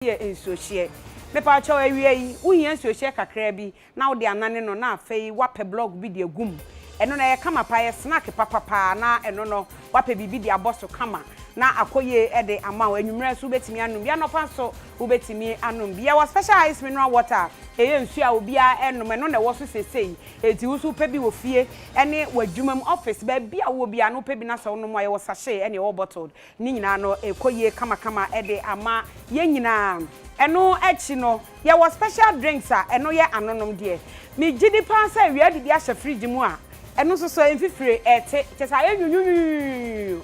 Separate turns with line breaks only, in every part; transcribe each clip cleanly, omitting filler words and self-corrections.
in social. Me pa cho awie wo hia social kakra bi na wo de anane no na afei wape blog bi de agum eno na ye kama pa ye snack papa na eno no wape bibi de aboso kama na akoye e de ama anwumra so betimi anum bia no fa so wo betimi anum bia wa special ice mineral water eye nsu a obia enum eno na wo so sesei eti wo so pe bi wo fie ene wadwumam office ba bia wo bia no pe bi na se wo no mo ye wo sachet ene wo bottled ni nyina no ekoye kama e de ama ye nyina eno echi no ye wo special drinks a eno ye anonom de mi gidi pa sa wi adidi a fridge mu a eno so so enfifire ete chesa ye nyunyunyu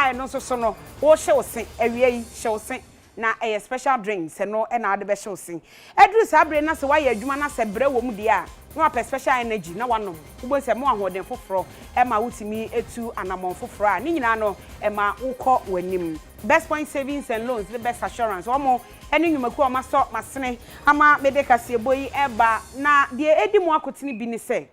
eno so no wo hyewosen awie yi hyewosen na special drinks eno na ade be hyewosen edru sabre na se wa ye adwuma na se bre wo mu de a no apɛ special energy na wanom wo se mo ahoden foforo ma wutimi etu anamon foforo a ni nyina no ma wukɔ wanim best point savings and loans the best assurance omo eni nyumaku o maso masene ama mede kase boyi eba na de edi mu akotini bi ni se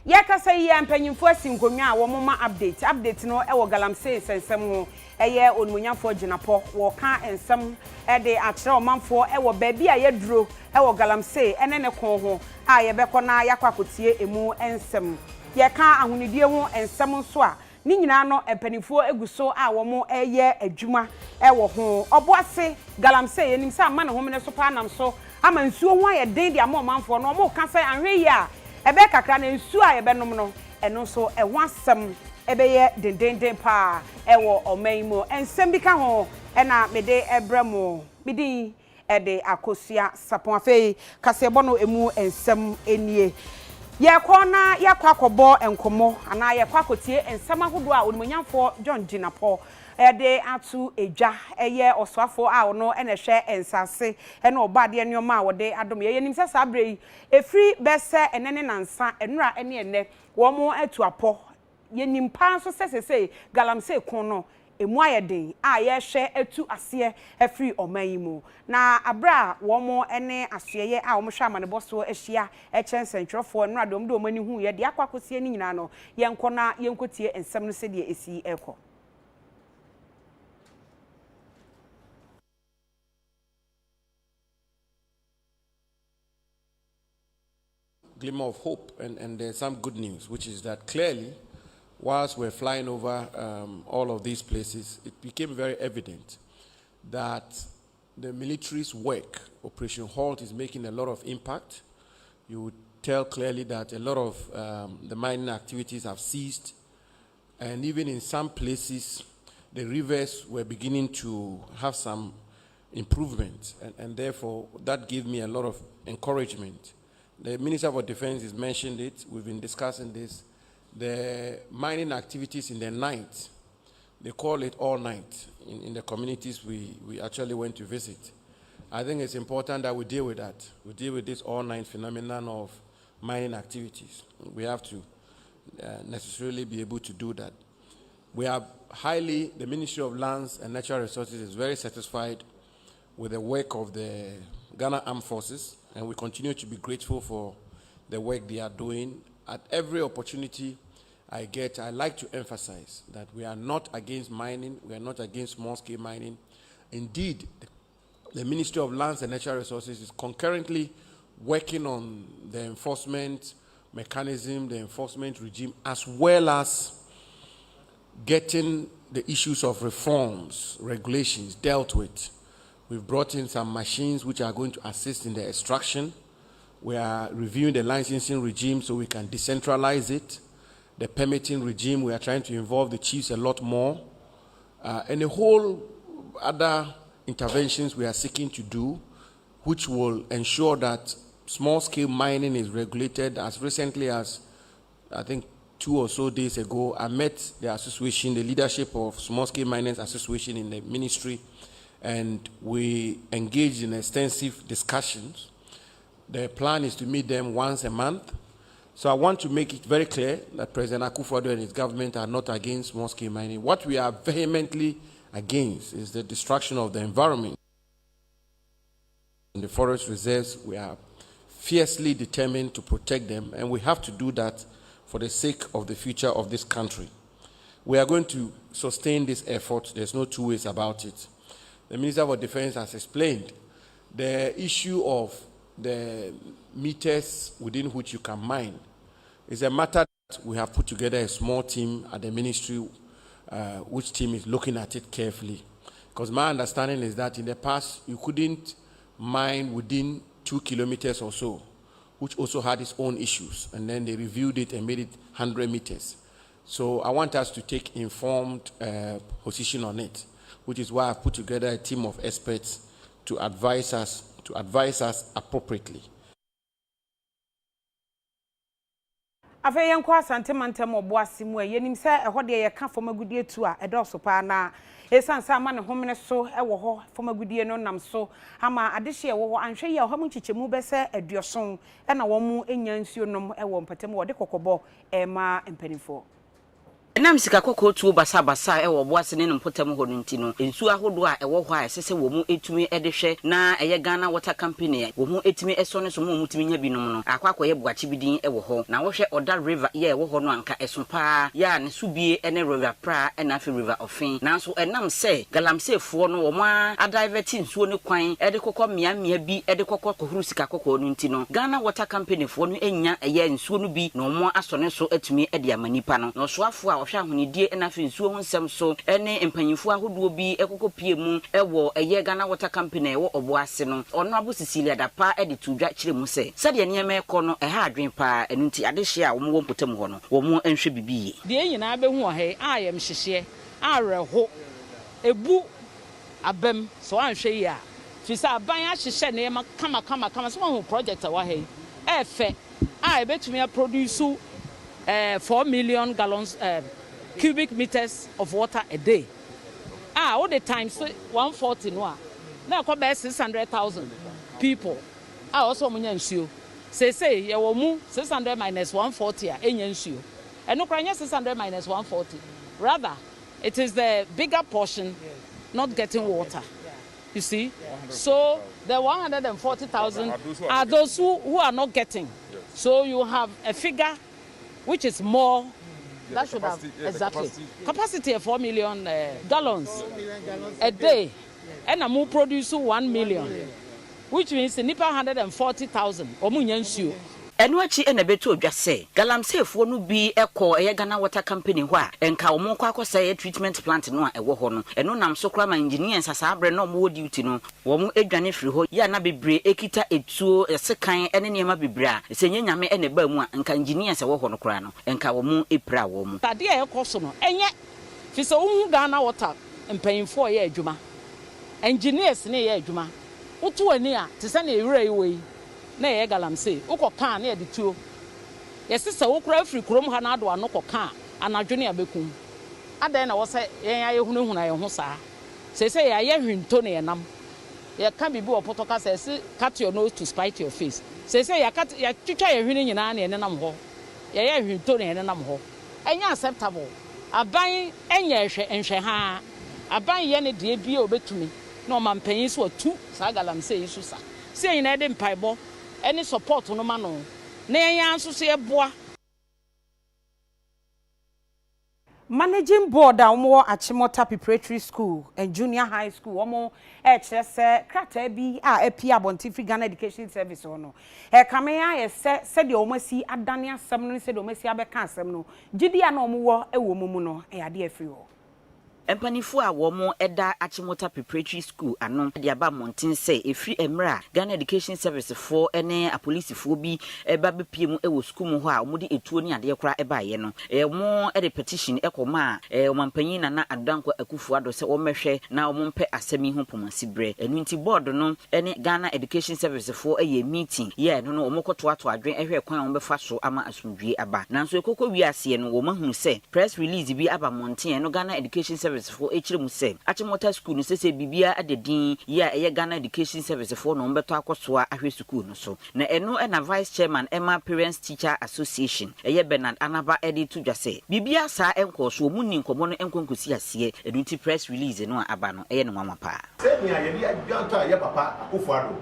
ye kasa yi ampanyimfo asinkonwa a wo moma update no e wo galamsey sensem ho eye onmunyafo ginapɔ wo ka ensem e de akyerɛ omanfo e wo baabi a ye duro e wo galamsey ene ne kon ho a ye bɛkɔ na yakwakotie emu ensem ye ka ahonidie ho ensem nso a ni nyina no empanifo eguso a wo mo eye adwuma e wo ho oboase galamsey enim sa ama ne ho mene so pa nam so ama nsuo ho aye den de ama omanfo no mo ka sai anhwe yi a ebe kakra na nsuo a ye benom no eno so e ho asem ebe ye dendenden pa e wo omanimo ensem bi ka ho e na mede ebramo bidin e de Akosua Sarpong afei kasebo no emu ensem enie ye kona yakwa kobo enkomo ana ye kwakotie ensem ahodo a onimonyamfo John Ginapɔ de atu eja eye oswafo a ono ene hwe ensase ene obade enioma a wode adom ye nim se sabre efri bese enene nansa enura ene ene wo mo atu apɔ ye nim pa so sesese galamsey kon no emu ayeden a ye hwe atu ase efri omanyimu na abra wo mo ene aseye a wo mo hwe amane boso ahia echensentrofo enura dom do mani hu ye de akwakosie ni nyina no ye nkona ye nkotie ensem no se de esi ekɔ.
Glimmer of hope, and there's some good news, which is that clearly, whilst we're flying over all of these places, it became very evident that the military's work, Operation Halt, is making a lot of impact. You would tell clearly that a lot of the mining activities have ceased, and even in some places, the rivers were beginning to have some improvement, and therefore that gave me a lot of encouragement. The Minister for Defense has mentioned it. We've been discussing this. The mining activities in the night, they call it all night in the communities we actually went to visit. I think it's important that we deal with that. We deal with this all night phenomenon of mining activities. We have to necessarily be able to do that. We are the Ministry of Lands and Natural Resources is very satisfied with the work of the Ghana Armed Forces, and we continue to be grateful for the work they are doing. At every opportunity I get, I like to emphasize that we are not against mining, we are not against small-scale mining. Indeed, the Ministry of Lands and Natural Resources is concurrently working on the enforcement mechanism, the enforcement regime, as well as getting the issues of reforms, regulations dealt with. We've brought in some machines which are going to assist in the extraction. We are reviewing the licensing regime so we can decentralize it. The permitting regime, we are trying to involve the chiefs a lot more. And a whole other interventions we are seeking to do, which will ensure that small-scale mining is regulated. As recently as, I think, 2 or so days ago, I met the association, the leadership of Small-Scale Miners Association in the ministry, and we engaged in extensive discussions. The plan is to meet them once a month. So I want to make it very clear that President Akosua and his government are not against small-scale mining. What we are vehemently against is the destruction of the environment. In the forest reserves, we are fiercely determined to protect them, and we have to do that for the sake of the future of this country. We are going to sustain this effort. There's no two ways about it. the Minister for Defense has explained, the issue of the meters within which you can mine is a matter that we have put together a small team at the ministry, which team is looking at it carefully. Because my understanding is that in the past, you couldn't mine within 2 kilometers or so, which also had its own issues. And then they reviewed it and made it 100 meters. So I want us to take informed position on it, which is why I put together a team of experts to advise us appropriately.
Afa yenko asante mantem oboase mu yenim se ehode ye ka fomagudie tu a edoso pa na esan sa ma ne homene so ewo ho fomagudie no nam so ama adehye ewo ho anhwe ye ho mu chichemu be se aduoson e na wo mu enya nsuo nom ewo mpatem wo de kokobo ma empanifo
Nam sika kokko tuo basa e wo boase ne mpotam ho no ntino ensu ahodo a e wo ho a sese wo mu etumi e de hwe na eye Ghana Water Company wo mu etumi eso ne so mu mutumi nya binom no akwakoye buachi bidin e wo ho na wo hwe Oda River ye wo ho no anka esompa ya ne subie ene River Pra e na fe River Ofin nanso enam se galamsefo no wo ma adivert nsuo ne kwan e de kokko mia bi e de kokko kohuru sika kokko no ntino Ghana Water Company fo no enya eye nsuo no bi no mo asone so atumi e de amanipa no no soafo a hwa honidie na fe nsuo ho nsem so ene empanyifo ahodo bi ekokopie mu ewo eye Ghana Water Company ewo oboase no ono abo Cecilia Dapa e de tudwa kire mu se sade ne yema ekọ no ha adwen pa enunti adehye a wo mo mpotam ho no wo mo enhwe bibiye
de nyina be hu ohe ayem hyehye areho ebu abem so anhwe yi a fisa aban ahyehye ne yema kama so ho project wa he efe a ebetumi produce 4 million gallons cubic meters of water a day. All the times 140 no. Now come by 600,000 people. Also munya nsuo. Say ye wo mu 600 minus 140 a enya nsuo. And no kranya 600 minus 140. Rather, it is the bigger portion not getting water. You see? So the 140,000 are those who are not getting. So you have a figure which is more. That should have exactly capacity of 4 million gallons a day, and a more produce 1 million, which means nipa 140,000 or munyansu.
Enu achi ene beto odwa se galamsefo no bi ekọ eye Ghana Water Company ho a enka wo mo kwa akosa treatment plant no a ewo ho no enu nam so kra ma engineers asa abre no mo duty no wo mo edwane firi ho ya na bebre ekita etuo sekan ene niema bebre a senye nyame ene ba mu a enka engineers wo ho no kra no enka wo mo epra wo mo
tade e ekoso no enye fi so wo Ghana Water mpanyimfo ye adwuma engineers ne ye adwuma woto ani a te se na ewura yi na ye galamse ukoka na ye dituo ye sisa wo kura afiri krom ha na ado ano koka anadwene abekum adan na wo se yen aye hunahuna ye ho saa se ye aye hwinto na ye nam ye ka bibi opotoka se cut your nose to spite your face se ye cut ye twitwa ye hwene nyina na ye nenam ho ye hwinto na ye nenam ho enya acceptable aban enya ehwe ha aban ye ne de bia obetumi na o mampanyin so atu saa galamse yisu sa se nyina de mpaibo any support no mano na yan so se boa.
Managing board a omo Achimota Preparatory School and Junior High School omo kire se krata bi a epi abontifri Ghana Education Service ono kame ya se de omo si adane asem no se de omo si abeka asem no gidi a na omo wo ewo mumu no ade afiri ho
Empanifo a wo mo eda Achimota Preparatory School ano de aba monten se efri emra Ghana Education Service for ene apolisifo bi eba bepie mu ewo school mu ho a mo de etuo ni ade kora eba ye no mo e de petition ekoma o mampanyin na Adanko Akosua do se wo mehwe na wo mpe asemi ho pomasi bre enu nti board no ene Ghana Education Service for eye meeting ye no wo mokoto ato adwen ehwe kwan wo befa so ama asumdwie aba nanso ekoko wiase no wo mahunu se press release bi aba monten no Ghana Education Service for echire say Achimota School no say bibia adedin ya eye Ghana Education Service for no mbeto akosoa ahwe school no so na eno na vice chairman Emma Parents Teacher Association eye Bernard Anaba edi to say bibia sa enko so mu ni nkomo no enkonkosi ase edunti press release no aba no eye no mama pa
say me ye dia gwanto aye papa Akosua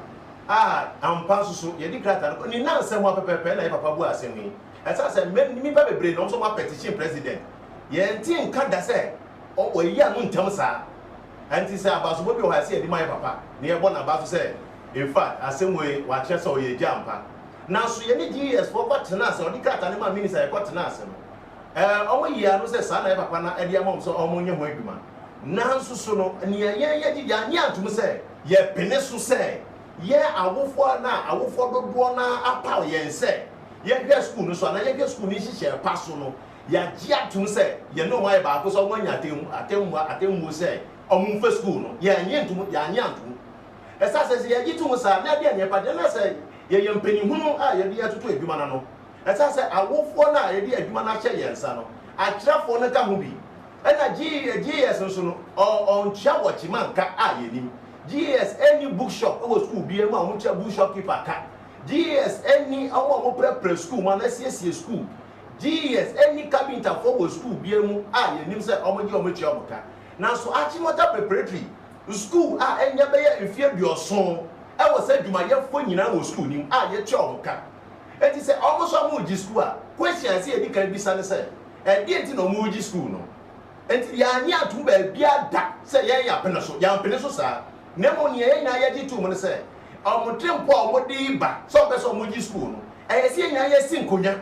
ampa so ye di krata ni na nsem wa pepepe na ye papa bu asemi esa say me ba bebre no so ma petition president ye nti nka da say o ya no ntam sa anti say abaso bobi o ha say edi my papa na ye bo na abaso say in fact asem we wa che so ye jampa na so ye ni GS for kwat na say odi krata ne ma minister ye kwat na asem omo yi anu say sa na ye papa na edi amom so omo nye ho adwuma na nso so no ne ye di ya nya atum say ye pene so say ye awofo na awofo dodo na apa ye say ye hwe school no so na ye hwe school ni hihye pa so no ya ji atum say ye no why ba ko so mo nya atemu say omo fa school no ye nya ntum ya nya ntum esa say ye ji tum sa na de nya pa de na say ye mpani hunu a ye de atoto adwuma na no esa say awofo na ye de adwuma na hye ye nsa no atrafo no ka ho bi ena GS nso no on chia watchman ka a ye nim GS any bookshop e was school bi e ma ho chia bookshop keeper ka GS any awo prep school man na sie school GS any carpenter for was school bi mu a ye nim say omo gi omo chia omoka na so Achimota preparatory school a enya be ye efie bioson e was say dwumayefo nyina wo school nim a ye chia omoka enti say omo so mo gi school a question say e di kan bi sa ne say e di enti no mo gi school no enti ya nya atum ba bia da say ye ya pene so sa nemo ne ye nya ye gi tu mo ne say omotrempo omodi ba so person omogi school no eyesi nya ye sinkonya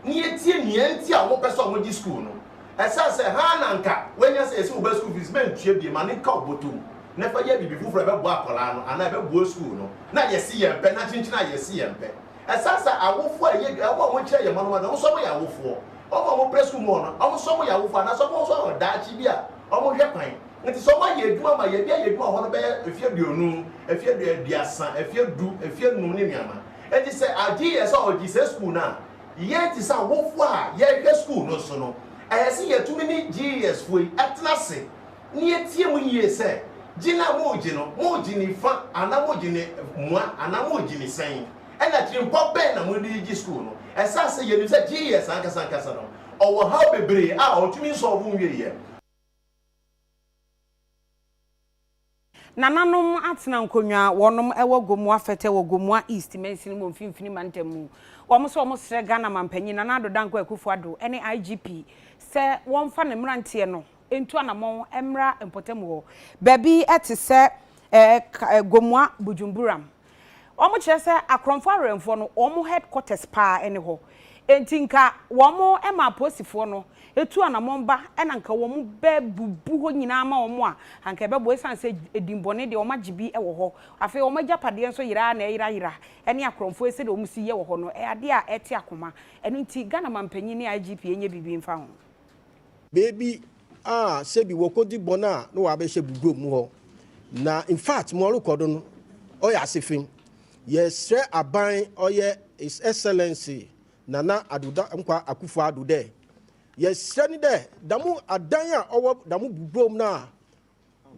ni etie nienti a wo person omogi school no esa se ha na nka wenya se esi wo school fees men tue bi ma ne ka obotum na fa ye bibi fufura be bo akola no ana be bo school no na yesi ye mpe na chinchina yesi ye mpe esa se awofo aye awo mo kire ye mano na so mo ya awofo omo mo preschool mo no omo so mo ya awofo na so mo so da chi bi a omo hwe kwan nti so ma ye adwuma ma ye bia ye adwuma ho no be efie duonu efie duasa efie du efie num ne niama enti se GS o GS school na ye ti sa wofo a ye hwe school no so no ayesi ye tumi ni GS foi atlase ni etie mu yie se gina mo gi ni fa ana mo gi ni mua ana mo gi ni sen ena trimpo ben na mo di gi school no esa se ye ni se GS ankasa no owo how bebre a o tumi so ovu nwie ye
nananom atena nkonwa wonom ewo gomua fete wo gomua east mensin mo mfimfini mantemu wo so mo sre Ghana mampanyi na adoda nko Akosua do ene IGP se won fa ne mrantie no entu anamon emra empotem ho baby ete se gomua bujumburam wo mo kire se akromfo aremfo no wo mo headquarters pa ene ho entinka wo mo ema posifo no etu anamon ba ena nka wo mu bebubu ho nyina ma wo mu a anka bebo esan se edimbone de wo magibi e wo ho afi wo magapade enso yira na yira ene akromfo ese de wo mu si ye wo ho no ade a ete akoma eno nti Ghana mampanyi ne IGP enye bibi mfa ho
baby sebi wo kodi bona no wa be hye bugro mu ho na in fact mo record no o ya sefin yes aban oye His Excellency Nana Aduda nkwa Akufo Ado de yes ni de damu adan a owo damu bubrom na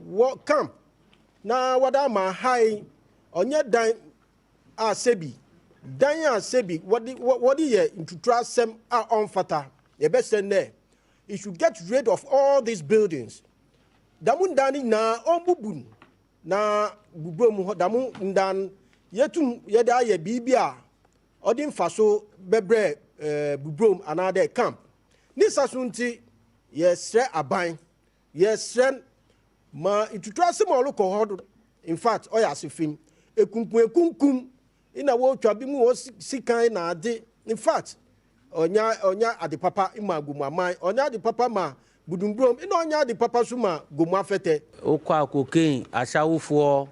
wo camp na wada ma hai onye dan a sebi dan a sebi wodi ye intutra sem a onfata ye be send you should get rid of all these buildings damu ndani na ombubun na bubrom damu ndan yetum yeda ye bibia odin faso bebre bubrom another camp nisa sunti yesre aban yesre ma itutua se mo lokọ hodo in fact oya asefin ekunkum ina wo twa bi mu wo sikan na ade in fact onya ade papa ima gumu aman onya ade papa ma budumbrom ina onya ade papa so ma gumu afete
okwa akoken asawofo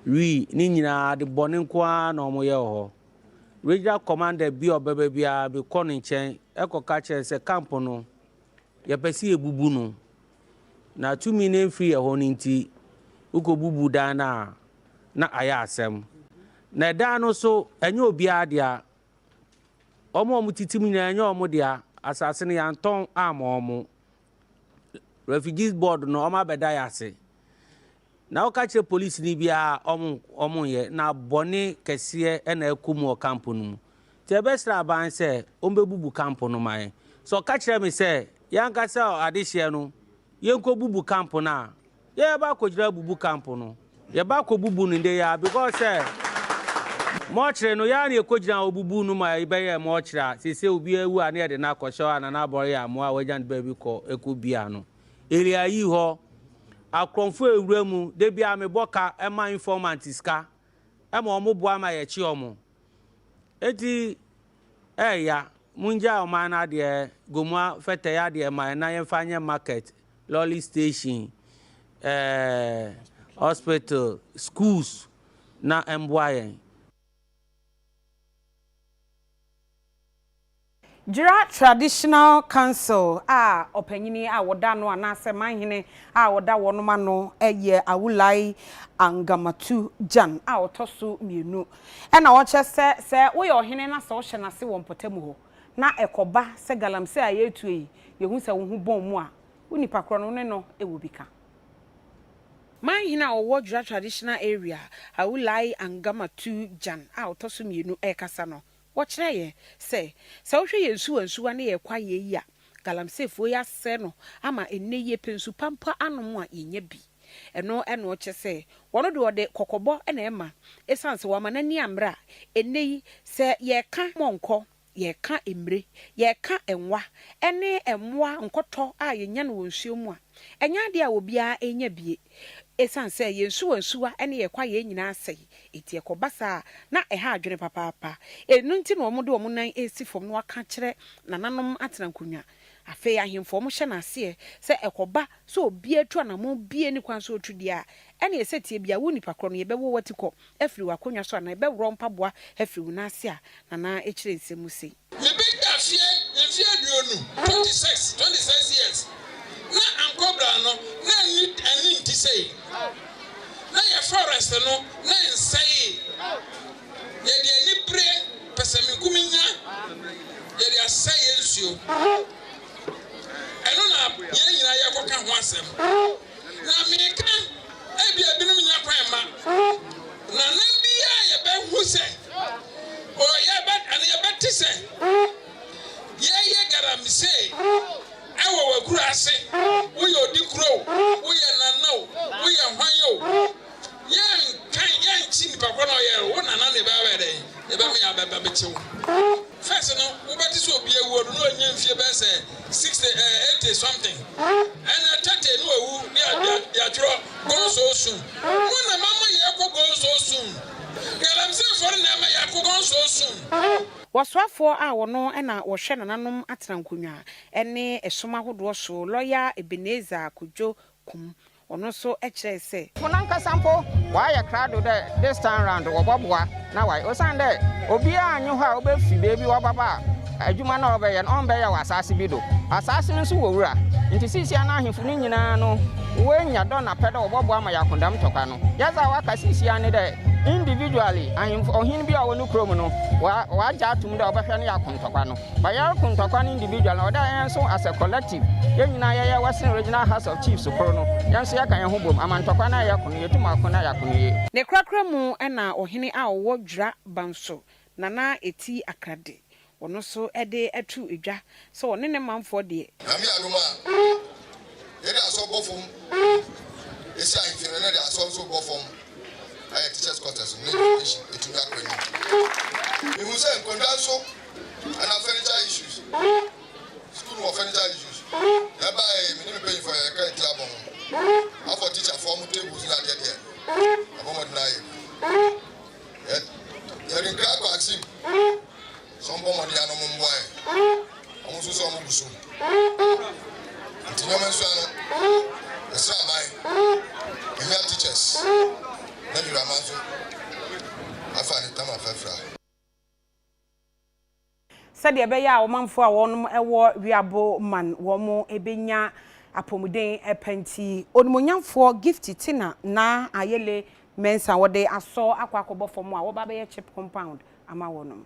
wi ni nyina de bone kwa na omo ye ho regional commander bi obebe bia be kono nchen ekoka che se camp no ye pesi ebubu no na 2 million free ho nti ukobubu dan na aya asem na dan no so enye obi adia omo titim nya enye omo dia asase ne yanton amomo refugees board no omo abeda yase na o kache police ni bia omo ye na bone kese e na ekumu camp no te besra ban se ombebubu camp no mai so kache me se yanka se adehye no yenko bubu camp na ye ba ko jira bubu camp no ye ba ko bubu no de ya because mo kire no ya na ekojira obubu no mai be ye mo kira sese obi ewu ana de na akosho ana na bore ya mo a wajan baby ko ekubia no area yi ho akromfo ewura mu de bia me boka ema informant ska ema omo boa ma ye chi omo eti ya munja o mana de gomwa fete ya de ma na ye fanye market lolly station hospital schools na emboayen.
Jira Traditional Council opanyini woda no anase manhene woda wonoma no eye awulai angamatu jan otoso mienu e na wo che se wo ye ohene na se wo hye na se wo mpotamu ho na ekoba se galamse ayetu yi yehu se wo hu bon mu a unipa kro no ne no ewo bika manhene owo Jira Traditional Area awulai angamatu jan otoso mienu kasa no Wachre ye say so hwe ye nsuwa na ye kwa ye yi a galamsefo ya se no ama enne ye pensu pampa anom a yenye bi eno che se wono de ode kokobo na ema esanse wa manani amra enne yi se ye ka monko ye ka emre ye ka enwa ene emwa nkoto a yenya no wonsuo mu a enya de a obia enya bie esanse ye nsuwa ene ye kwa ye nyina asai eti ekobasa na eha adwene papa enu nti no omo de omo nan esi fom no aka kire nananom atena nkonwa afi ahemfo mo hye na ase se ekoba so obi atu anamo bie ni kwan so otudia ene esetie bia wo nipa kro no ye bewo watiko afiri wakonwa so na be wro mpaboa afiri na ase a nana ekire nsemu sei
me big afie aduonu 26 years na ankobra no na ani nti sei na ye forest no na nsei ye de ani bre pesamenkuminya ye de asai ensuo eno na ye nyina ye koka ho asem na meka ebia binum nya kwan ma na bia ye be hu se o ye be ana ye be tise ye garamse awo wakura ase wo ye odikro wo ye nanao wo ye hwanyo ye kan ye nchi ni papa no ye wo nana ne ba wede ye be me ya ba bechew first no wo beti so obi ewu no nya mfie be se 80 something and 30 no ewu ya tro go so soon wo na mama ye ko go so soon galamse for na ma ya ko go so soon
Waswafo wono na wo hwe nananom atena nkonwa ene esoma hodo so lawyer Ebenezer Kujo kum ono so ekire se
funanka sample wa ya crowd this time round wo boboa na why osande obi anyu ho a obefi bebi wo baba adwuma na obeye no ombe ya wasase bi do asase nso wo wura nti sisi ana ahemfu ni nyina no wenya do na pedo wo boboa ma yakondam toka no yaza waka sisi ane de individually ahemfu ohin bi a wonu krom no wa ja atum de obehwe no yakontokwa no ba yakontokwa no individual na oda enso as a collective ye nyina ye Western Regional House of Chiefs kro no yanso ya kan ye ho bom amantokwa na yakono yetum akona yakono ye
ne krakra mu na ohene a wo Dwra banso nana eti akrade wono so ede atu edwa so wone ne manfo de
ami aduma ye da so bofum esi ahemfu ne da so bofum I teachers quarters no education etu ga kwani we say nkonda so and furniture issues school of furniture issues eba me pay for your credit abon after teacher form tables na there abon na ye there in crack vaccine some money na mo mboy omo so mo busu ntinyo menso ano esra mai we teachers na di ramanzo afani tama fafra
sade be ya omanfo a wonum ewo wiabo man wo mo ebenya apomuden epanti onumonyamfo gift tina na ayele mensa wode aso akwakobo fom a wo ba be ye chip compound ama wonum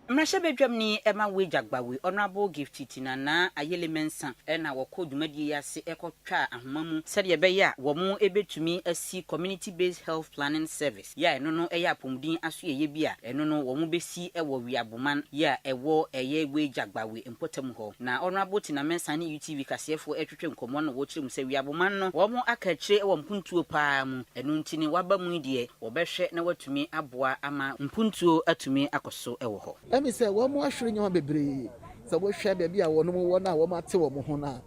Mrashe bedwam ni ema wejagbawe honorable gift tina na ayele mensa na woko dwumadi yase ekotwa ahomamu sede be ya wo mu ebetumi asi community based health planning service ya eno no eya apomdin aso eye bia eno no wo mu besi ewo wiaboman ya ewo eye wejagbawe empotam ho na honorable tina mensa ni UTV kasefo etwetwe nkomo no wo kirem se wiaboman no wo mu akakire ewo mpuntuo paa mu eno ntini waba mu die wo behwe na watumi aboa ama mpuntuo atumi akoso ewo ho.
Let me say, one more shring on baby. So we share baby, I want no one, I want to tell one.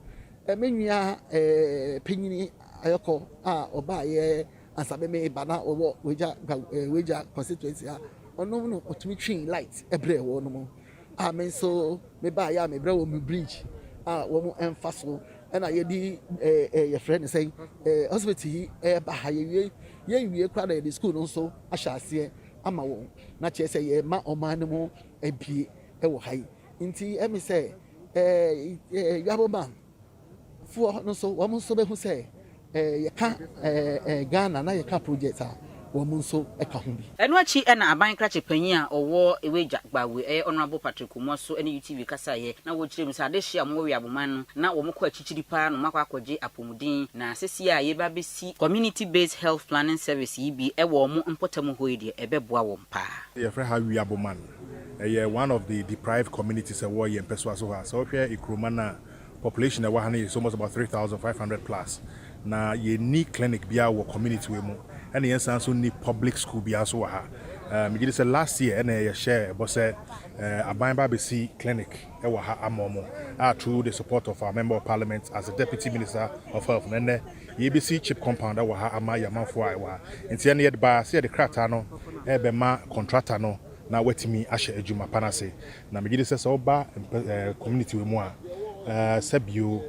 A menu, a penny, ayoko oba ye ansabe me bana owo weja constituency ono no otumi twin light ebre wo no mo men so me ba ya me bre wo me bridge wo mo emfaso na ye di your friend say hospital yi ba ha ye wie kwa na the school no so ahyase ama wo na che say ye ma oman no mo ebie wo hai nti emi say yaboma fu no so wo mo so be hu say ye ka Ghana na ye ka project wɔn nso ka ho bi
ɛno akyi ɛna aban krache panyin a ɔwɔ eweja gbawe honorable Patrick Mo so ɛne UTV kasa yɛ na wɔkyerɛ mu sɛ ade hye a mo wi aboman no na wɔn kɔ akyikyiri paa no makɔ akɔgye apomuden na sesi a yɛba besi community based health planning service yi bi ɛwɔ mo mpɔtam hɔ yi deɛ ɛbɛboa wɔn paa
yɛfrɛ ha wi aboman ɛyɛ one of the deprived communities ɛwɔ yɛn mpɛso so ha sɛ wɔhwɛ ekuroma na population ɛwɔ ha no is almost about 3,500 plus na yɛni clinic bia wɔ community we mu and yes, also need public school be also ha. Me say last year and I share but say Aban Babisi clinic ha amomo through the support of our member of parliament as the deputy minister of health and EBC chip compound ha ama yamanfo wa nti na yet ba say the krata no be ma contractor no na wetimi ahye adwuma panase na me say so ba community we mu a sabio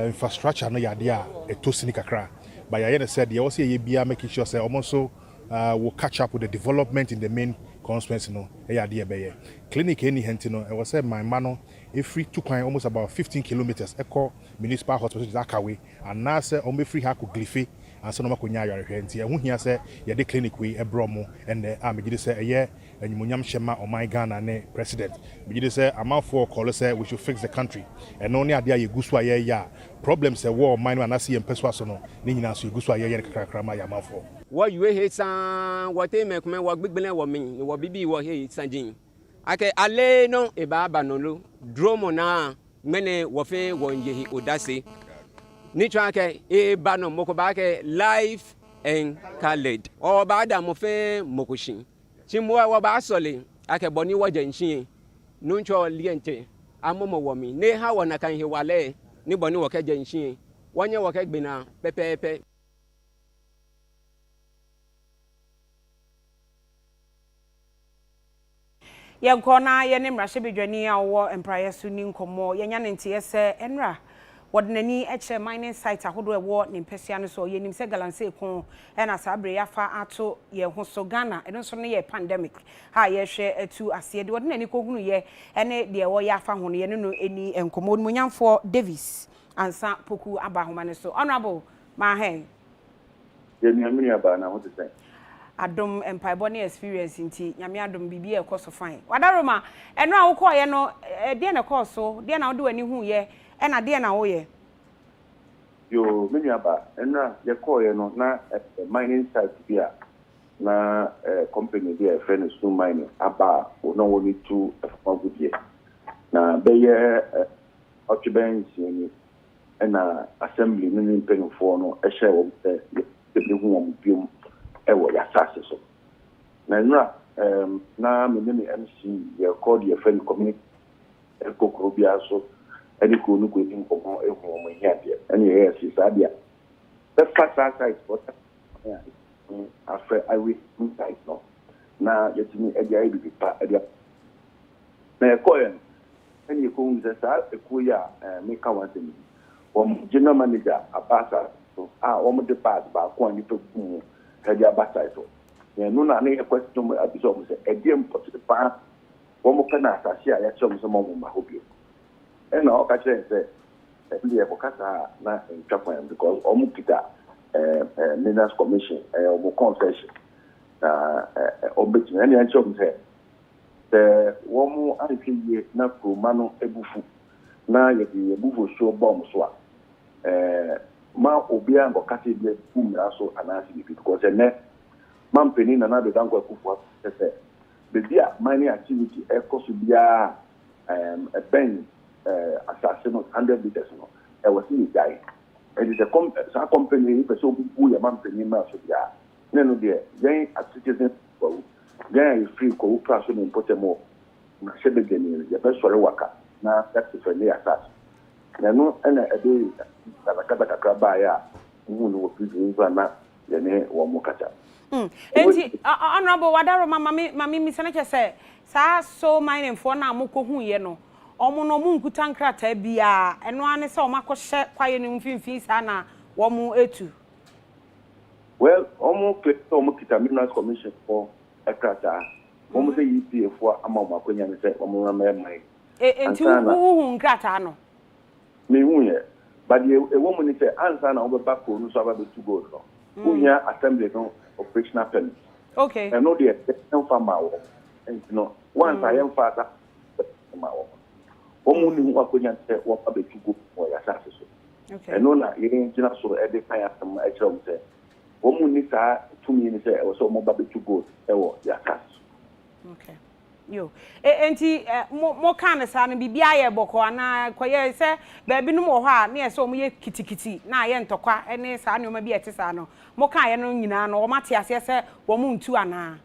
infrastructure no yade a etosini kakra. But I said, you also making sure say also will catch up with the development in the main constituency. No, clinic any hentino. I was said my man free to almost about 15 kilometers. Echo municipal hospital is Akaway, and now say free haku glyphy and so no makunya yare henti. And here say the clinic we bromo and the say a year and Munyam Shema or my Ghana ne president. We say amount for call say we should fix the country. And only idea you guswa ya problems a war mine and I see and peswasono. Nina so guswa ya kakrama ya mafo.
What you hate san what they make me work big belen wa me what bibi wa he sanjin. Ake ale no e baba no lo dromo na mene wo fe won ye odase. Ni twa ke e ba no moko ba ke life and khaled. O ba da mo fe mokoshin. Chimwa wa ba sole ake boni wa janshin. No ncho liente amomo wo mi ne ha wona kan he wale ni boni wo ke janshin. Wonye wo ke gbina pepepe.
Yankona yene mrahye bedwani a wo empire su ni nkomo yenya ne ntie se enra wodnani eche mining site ahodo ewo ne mpesa no so yenim se galanse ko na sabre yafa ato ye ho so Ghana eno so ne ye pandemic ha ye hwe atu ase de wodnani ko hunu ye ene de wo yafa ho no ye no eni enkomo munyamfo Davis ansa poku abahoma ne so honorable ma he
ye ni amiri aba na ho te
adom empire boni experience nti nyame adom bibi e koso fine wadaroma eno a wokọ ye no de na koso de na wo de wani hu ye e na de na wo ye
yo menu aba eno ye ko ye no na mining site bia na company bia friend su mining aba no woni tu afagudie na be ye occupancy ni na assembly ni mpanyfo no e share wo de hu wo biom ewo ya sase so na nura na me ne MC ye call the friend community kokoro bia so eni ko nu ko tin ko ehu mo hia de eni ye si sadia the first site what after I we site no na yetimi e dia ibi pa e dia na ko yen eni ko nze sa e ko ya me ka wansemi wo general manager abasa so wo mo depart ba ko ani to ku kadia batai to ye no na ne question abiso mo se ediem potite pa wo mo kana asase a ya chom so mo ma hobio e na o ka chere se e bi e bokata na ntwakwan because o mo kita Minerals Commission o mo concession na o beti na ya chom se wo mo anfiye na kroma no ebufu na ye di ebufu so bom so a ma obia ngokati bia kumra so anasi because ene mampeni na na do dango akufo se bebia mining activity ekoso bia a ben assassin 100 meters no e was in guy it is a company person who ya mampeni ma so bia no de then as citizen for then free ko price no potemo na shebe geni ya be sore waka na that's for the assassin na no ena ebe kata ba ya who no prison na yene wo mo kata
enti honorable wadaro mama mi senator say sa so mining for na amoko hu ye no omo no mu nkuta nkrata bia eno ane se omakɔhye kwaye ne mfimfin sa na wo mu etu
well omo kita Minerals Commission for ekrata omo say EPA for ama makonya ne say omo na mai
enti hu nkrata no
me hu ye but e wo mu ni say ansa na obo back ko no so aba betu gold no unya assembly no operational permit
okay
and no the farmer wo and no once I am father ma wo omo ni hu akonya say wo aba betu gold wo ya sa so
okay
and no na yin jina so e dey fire am e kire say omo ni sa tumi ni say e so mo ba betu gold e wo ya sa
okay yo enti mo kan sa no bibia ye boko ana koye se ba bi no mo ho a na ye se mo ye kitikiti na ye ntokwa ene sa no ma bi ete sa no mo kan ye no nyina no o mate ase se wo mo ntu ana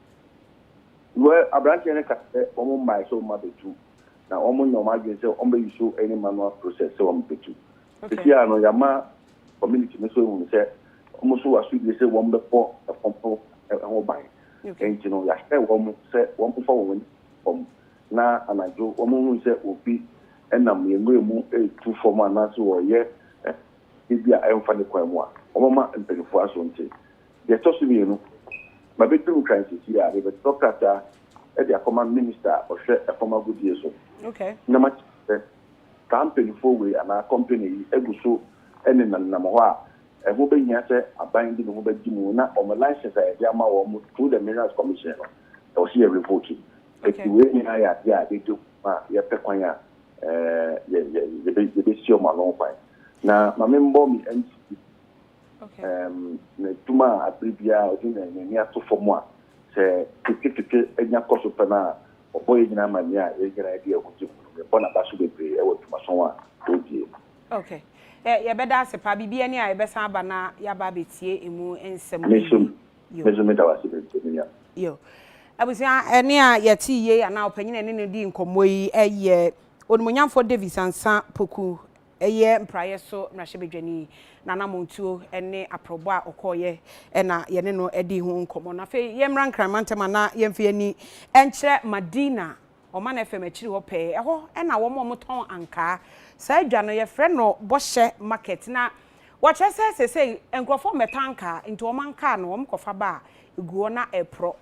well abranche ne ka o mo mai so ma betu na o mo nyoma gbe se o mo use any manual process se o mo betu ti ya no ya ma community me so hu se o mo so asu gbe se wo mo be po e pompo e ho ban enti no ya se wo mo fo wo na anajo o mo hu se obi enam yemu etu form na so wo ye bia emfa ne kwan mu a o mama mpelifo aso nti ye to so mienu ma betu crisis ya be tokata e dia command minister o hwe e former goodie so
okay
na ma company for we ana company eguso ene na ho a e ho be nya se aban bi no ho be dimu na o mo license e dia ma wo mo through the Minerals Commission o see a revoking okay we ni ya they do ma ye pekwanya ye be sio ma no kwa na ma membo mi NCP
okay
ne tuma abribia o din ni ato fomo a se keke enya koso pana o boy nyina ma ni a ye nyina dia ko ji me bona baso bebre e wo tuma so a o die
okay ye beda se pa bibia ni a ye besa aba na ya ba betie emu ensem
meso me da wase bebre ya
yo abusia ene a yeti ye ana opanyine ne di nkomo yi eye onumunyamfo Davis Ansa Poku eye mpraye so mrahye nana montuo ene aprobo a okoye ena ye ne no edi hu nkomo na fe ye mran kramantema na ye mfe ani enkyere Madina oma na FM akiri ho pe eho ena wo mo ton anka sa adwa no ye frɛ no bohye market na wakyɛ sɛ enkrofo metanka nti o manka no wo mkofa ba eguo na epro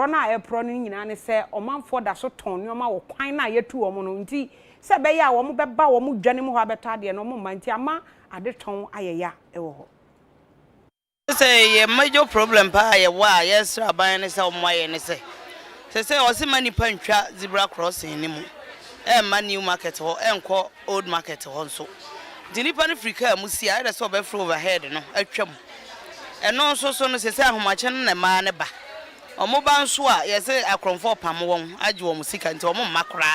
na epro no nyina ne sɛ omanfo da so ton ne oma wo kwan na yetu wo no nti sɛ be ya wo mo beba wo mo dwane mo ho abeta de no mo manti ama ade ton ayeya ewo ho
sɛ ye major problem pa ye wa yes aban ne sɛ o mo aye ne sɛ o se mani pa ntwa zebra crossing ne mu ma new market ho enko old market ho nso di nipa ne Africa musia ade sɛ obɛfro overhead no atwam ɛno nso so no sɛ ahomache no na ma ne ba omoba nso a yɛsɛ akromfo pam wɔn agye wɔn sika nti wɔn makora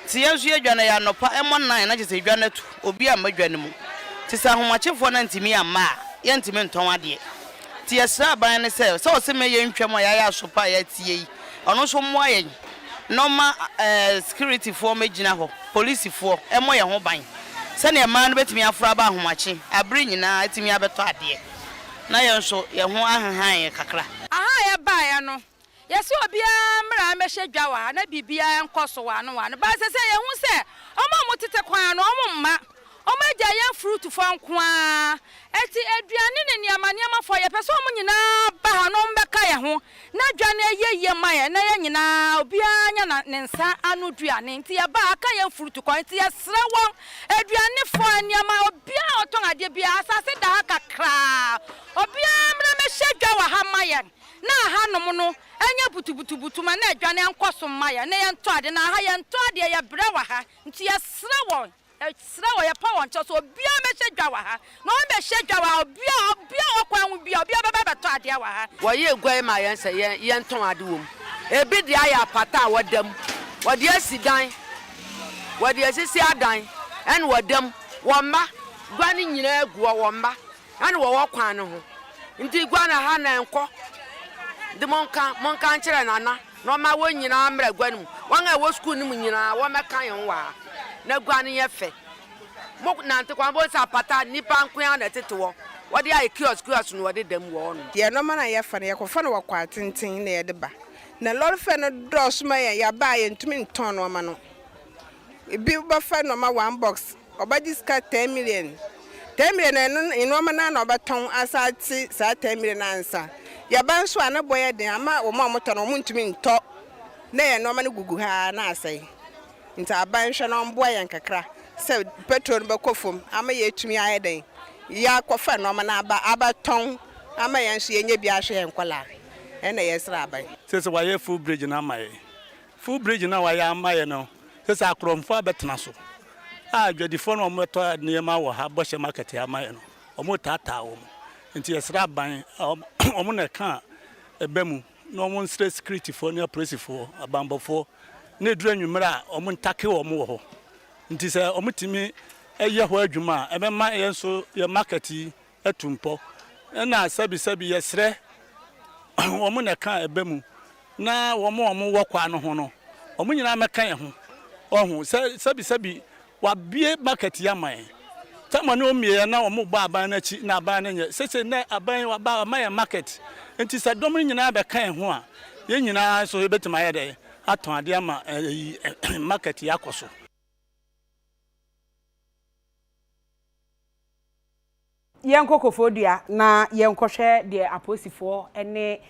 ti yensu yedwane ya nopa nan na kyese dwane tu obi a madwane mu ti sɛ ahomachefo na ntimi amma ye ntimi nton ade ti yɛsra ban ne sɛ o se me ye ntwam a ya asopa ya tie yi ɔno nso mo ayen normal security for megina ho police for emo ye ho ban sɛ ne ma no betimi afra ba ahomache abre nyina atimi abeto ade na ye nso ye ho ahanhan ye kakra
aha ya ba ya no yesi obia mra mehye dwa wa na bibia enkoso wa no ba se ye hu se omo motete kwan no omo mma omo agya ya fruit fo nkoa eti aduane ne niama fo ye pese omo nyina ba ha no mbeka ye ho na aduane ye maye na ye nyina obia nya na ne nsa anu duane nti ya ba aka ya fruit kwan nti ya sra won aduane fo niama obia oton ade bia asase da ha kakra obia mra mehye dwa wa ha maye na ha no no anya butu ma na adwane ankoso maya na ye nto ade na ha ye nto ade ye bra wa ha nti ye sra won ye pa won cho so obia mehye dwa wa ha na o mehye dwa wa obia okwan wu bia obia baba to ade wa ha
wo ye guai ma ye nse ye nto ade wom ebi dia ya pata wadam wode asidan wode asisi adan en wadam womba gwani nyina aguo womba en wo kwan no ho nti gwana ha na enko de monka nkyere nana no ma wo nyina mra gwanum wanga wo school nim nyina wo meka yen wa na gwane ye fe mo na nte kwan bo sa pata nipa nko ya na tete wo What the I kiosk no what them won.
Yeah, no man I fan ya kofa no wakwa tintin na yede ba. Na lord fe no dos ma ya ba ye ntumi nton no ma no. Ebi ba fa no ma one box. Oba diska 10 million. 10 million no ma na obaton asati sa 10 million ansa. Ya ba nso ana boye den ama o ma moto no ntumi nto. Na ye no ma no gugu ha na asai. Nta aban hwe no mboa ye nkakra. Se petrol be kofom ama ye tumi ayeden. Ya kofa no ma na abaton ama yanso yenye bi ahwe enkwala ena yesra aban
sese waye full bridge na amaye full bridge na waye amaye no sese akromfo abetena so adwadifo no moto niema wo ha boshe market amaye no omo tata wo nti yesra aban omo na ka ebemu no omo nstre security fo ne police fo abambofo ne duru anwumra omo ntake wo mo ho nti se omo timi eye ho adwuma ebema yenso ye market etumpo na sabi yesre omo na ka ebemu na omo wokwa no ho no omo nyina meka ye ho ohu sabi wabie market ya man tama no mie na omo ba aban na chi na aban na nye sese na aban waba ma market enti sa dom nyina be ka ye ho a ye nyina so ebetima ye de aton ade ama market ya koso
Yankokofodua na yankwohwe de aposifo ene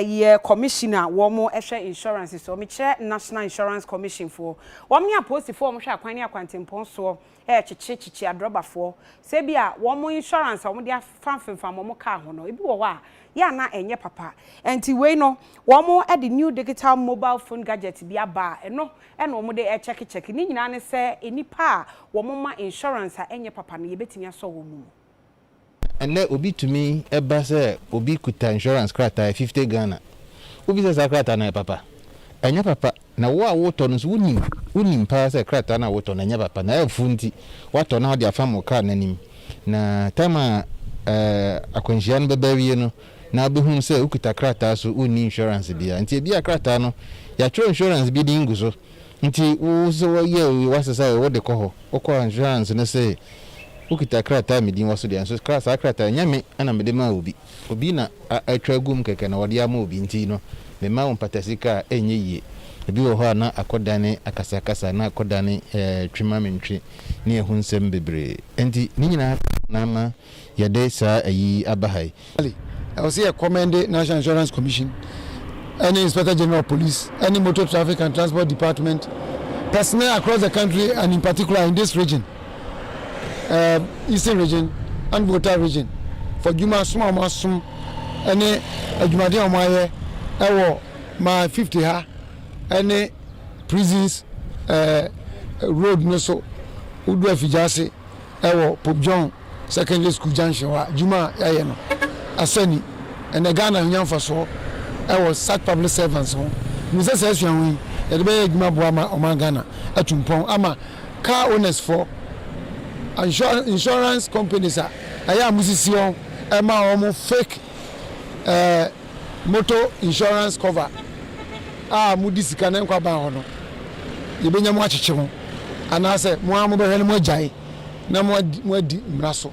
ye commissioner wo mo ehwe insurance so me kire National Insurance Commission for wo me aposifo mo hwe akwan ne akwantempon so chichi adrobafo se bia wo mo insurance wo mo de afamfam mo ka ho no ebi wo wa ya na enye papa enti we no wo mo e the new digital mobile phone gadget bi aba eno wo mo de check ni nyina ne se enipa wo mo ma insurance a enye papa no ye betimi aso wo mu
and obi to me eba say obi kuta insurance krata 50 Ghana obi say krata na papa enya papa na wo a woto no so unim pa say krata na woto na enya papa na afunti wato na de afam car nanim na tama akwanjia no bebawie no na behun say ukuta krata so uni insurance bia nti bia krata no ya tro insurance bi di nguso nti wo so ye wasesa wo de ko ho okwa insurance no say ukita krata midin waso de so krata nyame ana mede ma obi na atwagum keke na wode ama obi nti no me ma wompatasika enye yie ebi wo ho na akodane akasakasa na akodane twima mentwe ne ehun sem bebre enti ni nyina na ma yade sa ayi abahai
I was here commend National Insurance Commission, any Inspector General of Police, any Motor Traffic and Transport Department, personnel across the country and in particular in this region. Eastern region and Volta region for Juma small masum any Jumadi Omaye ewo ma 50 ha any prisons road no so udu afijase ewo Pope John secondary school junction wa Juma yaye no asani and Ghana nyamfa so ewo sat public servants ho mi say asuanwi e de be Juma boama o ma Ghana atumpon ama car owners for insurance companies aya musician ema omo fake motor insurance cover mudisika na nkwa ba hono yebenya mo acheche ho anase mo amo be hwele mo jai na mo di mraso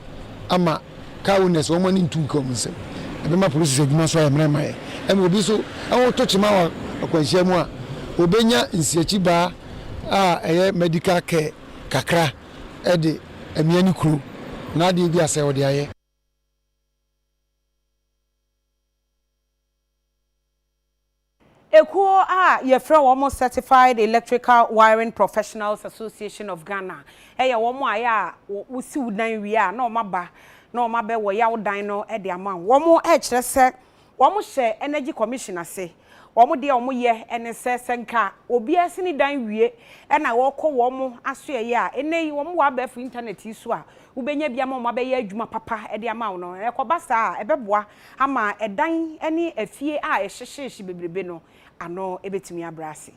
ama kawunes wo mani ntunka mo nsem ebe ma police seguma so ayemre maye ema obi so awo to chima wa akwanhia mu a obenya nsiachi ba eye medical care kakra ede emiani kru na de bi ase ode aye
Ekuo yefra womo Certified Electrical Wiring Professionals Association of Ghana eye womo aya wusi udan wi a na omaba na omabe wo ya udan no e de ama womo kire se womo hye Energy Commission ase womo de womo ye ene se senka obi asini dan wie e na wo kọ womo aso ye a enei womo wa ba fu internet isu a ubenya bia ma omabe ye adwuma papa e de ama no e ko basa e beboa ama edan ene afie a ehyehyehe bebrebe no ano ebetimi abrase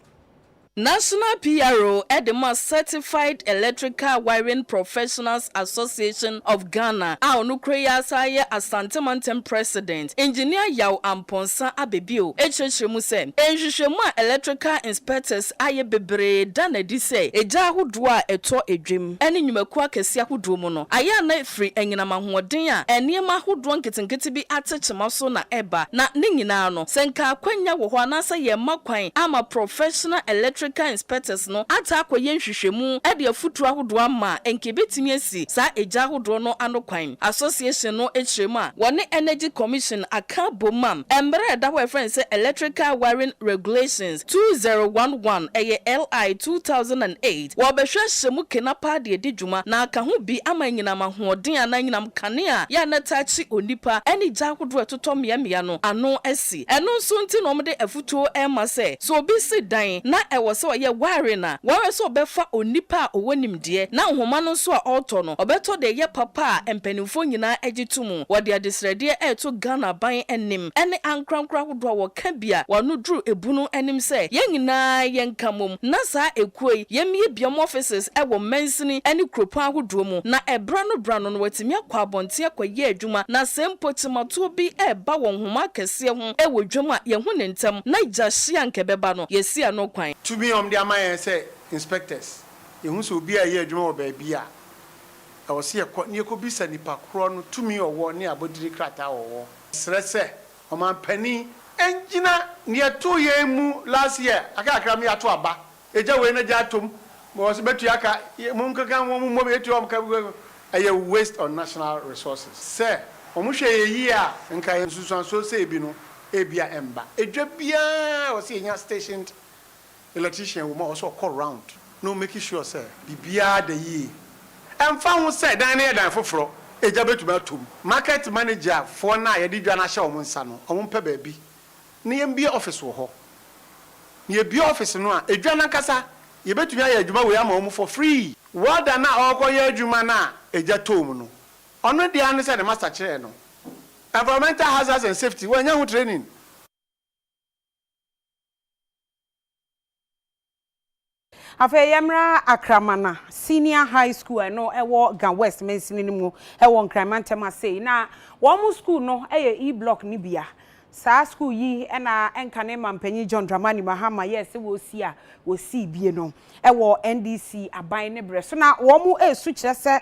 National PRO Edema Certified Electrical Wiring Professionals Association of Ghana a onu kreya saye Asante Mountain President Engineer Yaw Amponsa Abebio echechemu se enhwehwemu electrical inspectors aye bebre dana di se eja ahodo a eto edwem ene nyumaku akese ahodo mu no aye na free enyinama hoden a enema ahodo nketenkete bi atechema so na eba na ne nyina no senka akwanya wo ho anasa ye makwan ama professional electrical inspectors no ata akoye nhwehwemu e de afutu ahodo ama enke betimi asi sa eja ahodo no anokwan association no echremu a wone energy commission akabo mam embre da wo friend say electrical wiring regulations 2011 eye LI 2008 wo behwe shemu kenapa de didwuma na aka ho bi ama nyinam ahoden ananyinam kane a ya na tachi onipa eni ja ahodo etoto miamia no ano asi eno nso nti no mde afutuo ema se so obi si dan na ewo se ye ware na ware so obefa onipa owonimde na nhoma no so a auto no obeto de ye papa empanimfo nyina agitumu wode adesrede eto Ghana ban enim ene ankrankra hodo wo ka bia wonu dru ebunu enim se ye nyina ye nkamom na sa ekoi ye mie biom offices ewo mansini ene kropa hodo mu na brano no watimi akwa abonte akwa ye adwuma na sempo timato bi eba wo nhoma kese ho ewo dwom a ye hu ne ntem na jahia nkebeba no ye sia no kwan
to be on the amaye say inspectors ye hu so bi a ye adwuma wo ba bia I was here near Kobisa Nipa Kron to me or one near Bodri Krata or Srese, or man penny, engina near 2 years last year. I got Grammy at Waba, a Jawena Jatum, was Betiaka, Munka, a waste on national resources. Sir, Omusha a year, and Kayan Susan so say Bino, Abia Emba. A Jabia was here stationed electrician will also call round. No making sure, sir, Bibia the ye. And found said Daniel than for a jabetum. Market manager for now, a Diana Shaw Monsano, a Mumpe baby. Near B office wo. Near B office no, a Jana Casa, you bet to be a Juma we am for free. What than now, or your Jumana, a Jatomuno. On the answer the master chair no. Environmental hazards and safety when young training.
Afa yamra akramana senior high school no ewo Gan West mensini mu ewo nkramantem ase na wo mu school no e block ni bia sa school yi na enkane mampanyi John Dramani Mahama yes wo si bie no ewo NDC aban ne bre so na wo mu esu kire se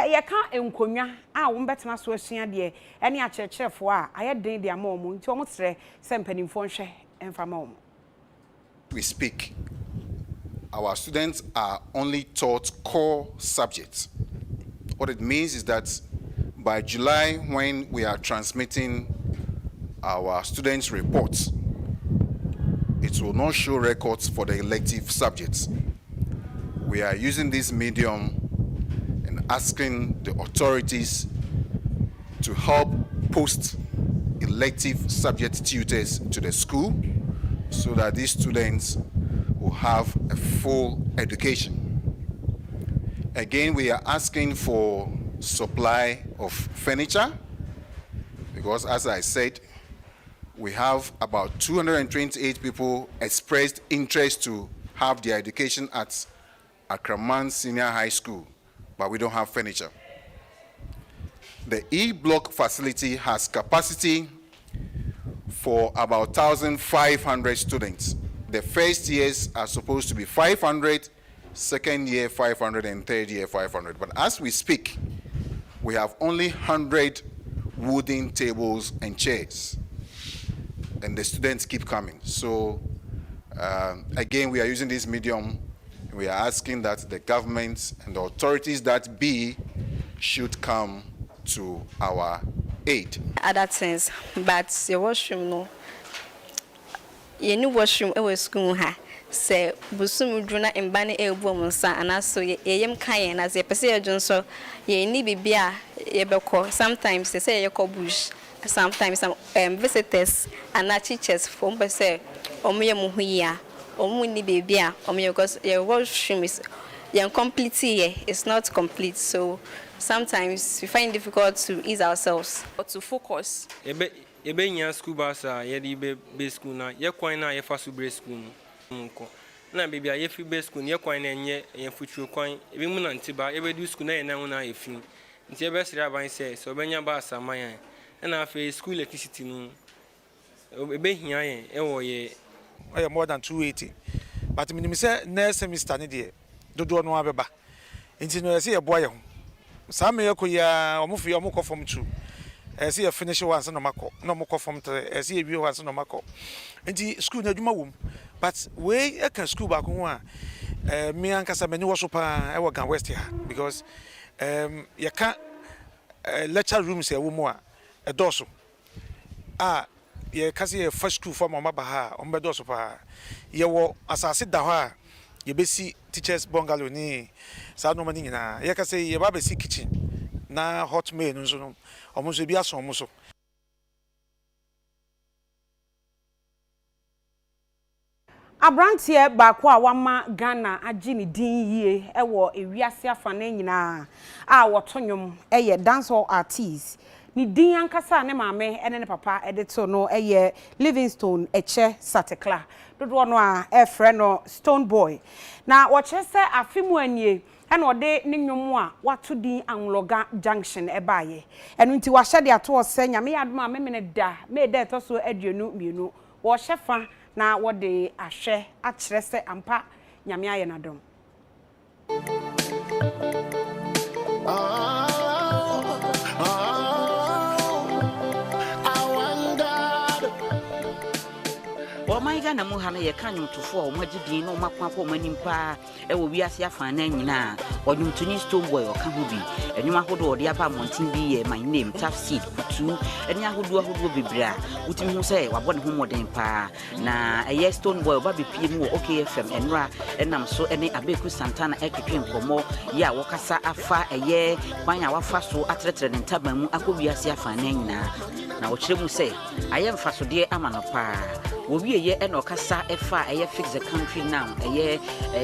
ye ka enkonwa a wo mbetena so asua de ene a cherecherefo a aye den de ama wo nti wo mu tere se mpanimfo nhwe emfama wo.
We speak. Our students are only taught core subjects. What it means is that by July, when we are transmitting our students' reports, it will not show records for the elective subjects. We are using this medium and asking the authorities to help post elective subject tutors to the school so that these students will have a full education. Again, we are asking for supply of furniture because, as I said, we have about 228 people expressed interest to have their education at Akraman Senior High School, but we don't have furniture. The E-block facility has capacity for about 1,500 students. The first years are supposed to be 500, second year 500, and third year 500. But as we speak, we have only 100 wooden tables and chairs. And the students keep coming. So again, we are using this medium. We are asking that the government and the authorities that be should come to our aid.
Other things, but the washroom, no. You know washroom, it was school, ha. Say, Busum Druna and Banny a woman, and I saw ye yam kayan as a Passia Johnson. Ye need be a beko. Sometimes they say you call bush, sometimes some visitors and not teachers from Besse, or me muhia, or muni baby, or me because your washroom is complete here, it's not complete. So sometimes we find it difficult to ease ourselves or to focus. Ebe nya school bus ye di be school na ye kwan na ye fa so bre school nko
na baby a yefi be school ne kwan na enye yen futuo kwan ebi mu na ntiba e be du school na yen na na efin nti e be sire aban se so benya ba asaman na afi school electricity no e be hia yen e wo ye
more than 280 but minimum say next semester ne de dodo no abeba nti no yesi ye boa ye ho sa me yakoya omufi omukọ form 2 esi ye finish once no makọ no omukọ form 3 esi ye bi once no makọ nti school na adwuma wom but we e kan school ba ko ho a me ankasa mani wo so pa e wo Gan West ha because ye ka lecture rooms e wo mu a e doso ye kasi ye first school for mama ba ha ombe doso pa ye wo asase da ho a ye besi teachers bungalow ni sa no mani nyina ye kasi ye ba besi kitchen na hot meal nso no omo so bi aso omo so
Abrantie baako a wama Ghana agi ni din yie e wo ewiase afana nyina a wotonwom ye dancehall artist ni din ankasa ne maame ene ne papa edito no ye Livingstone Eche Satekla dodo no a efre no Stone Boy na wo chese afimu anie ena ode ne nwom a wato din Anloga Junction ebaye enu nti wa hyede ato ose nyame yadom a memene da me da to so aduonu mienu wo hyefa na wode ahwe akire se ampa nyame aye nadom
Omaiga na mu ha na ye kan nwotofo o magidin no makwapo manimpa e wo wiase afana nyina odwumtuni Stone Boy o ka ho bi enwuma hodo ode aba montin bi ye my name tough seed kutu enya hodo bebra utimi hu se wabɔ ne ho moden pa na eye Stone Boy oba bepie mu OKFM enra enam so ene Abeku Santana eketwe nkomo ya wokasa afa eye kwan ya wafa so atretre ne ntaban mu akɔwiase afana nyina na wo kyerɛ mu se aye mfasode amanopa wo wie ye eno kasa efa eye fix the country now eye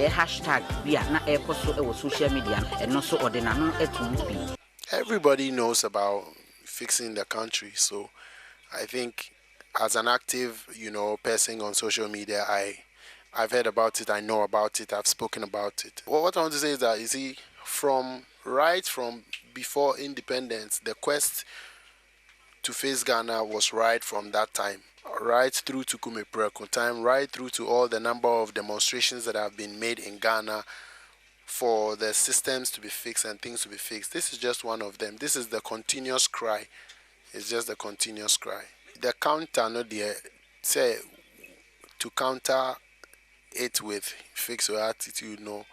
hashtag bia na ekoso e wo social media eno so ordina no etumbi.
Everybody knows about fixing the country, so I think as an active, person on social media, I've heard about it, I know about it, I've spoken about it. Well, what I want to say is that, you see, from before independence, the quest to face Ghana was right from that time, right through to Kume Preko time, right through to all the number of demonstrations that have been made in Ghana for the systems to be fixed and things to be fixed. This is just one of them. This is the continuous cry. It's just the continuous cry. The counter, no, say to counter it with fix your attitude, no,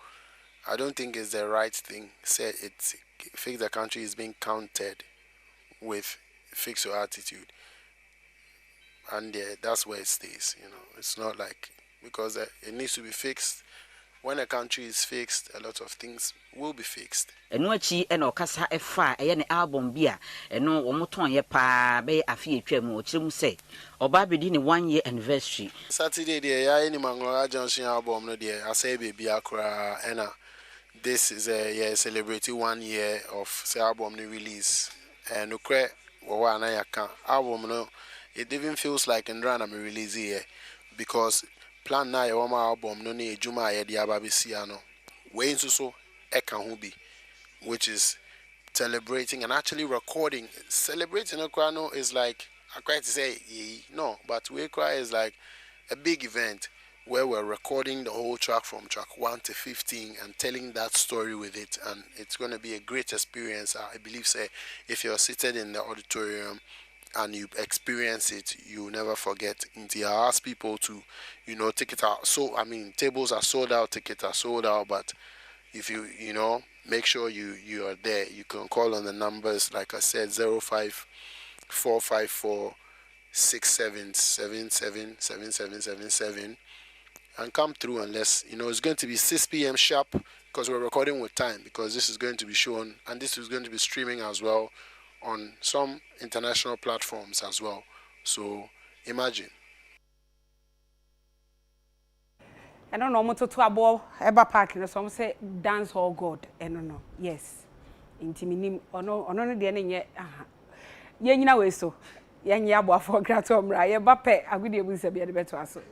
I don't think it's the right thing. Say it's fix the country is being countered with fix your attitude, and that's where it stays. It's not like because it needs to be fixed. When a country is fixed, a lot of things will be fixed.
Eno achi eno kasa efa eye ne album bia eno omoton ye pa be afi etwam o kyerem se oba bedi ne 1 year anniversary.
Saturday there ya any Anloga Junction album no there I say baby akra ena this is a celebrating 1 year of say album new release and okre wo na yaka album no it even feels like Ndra me release here because plan na your album no na ejuma ye dia babisia no we so eka ho bi which is celebrating and actually recording. Celebrating no is like I quite say no, but we cry is like a big event where we're recording the whole track from track 1 to 15 and telling that story with it, and it's going to be a great experience. I believe say if you're seated in the auditorium and you experience it, you never forget. Until I ask people to, take it out. So tables are sold out, tickets are sold out, but if you make sure you are there. You can call on the numbers like I said 05454677777 and come through unless it's going to be 6 p.m. sharp because we're recording with time because this is going to be shown and this is going to be streaming as well on some international platforms as well. So imagine.
I don't know what to abo eba park no some say dance hall god no yes intiminim ono no de na nye ye nyina we so ye nya abo afọ grato mra ye ba pe agudi ebu se be de beto aso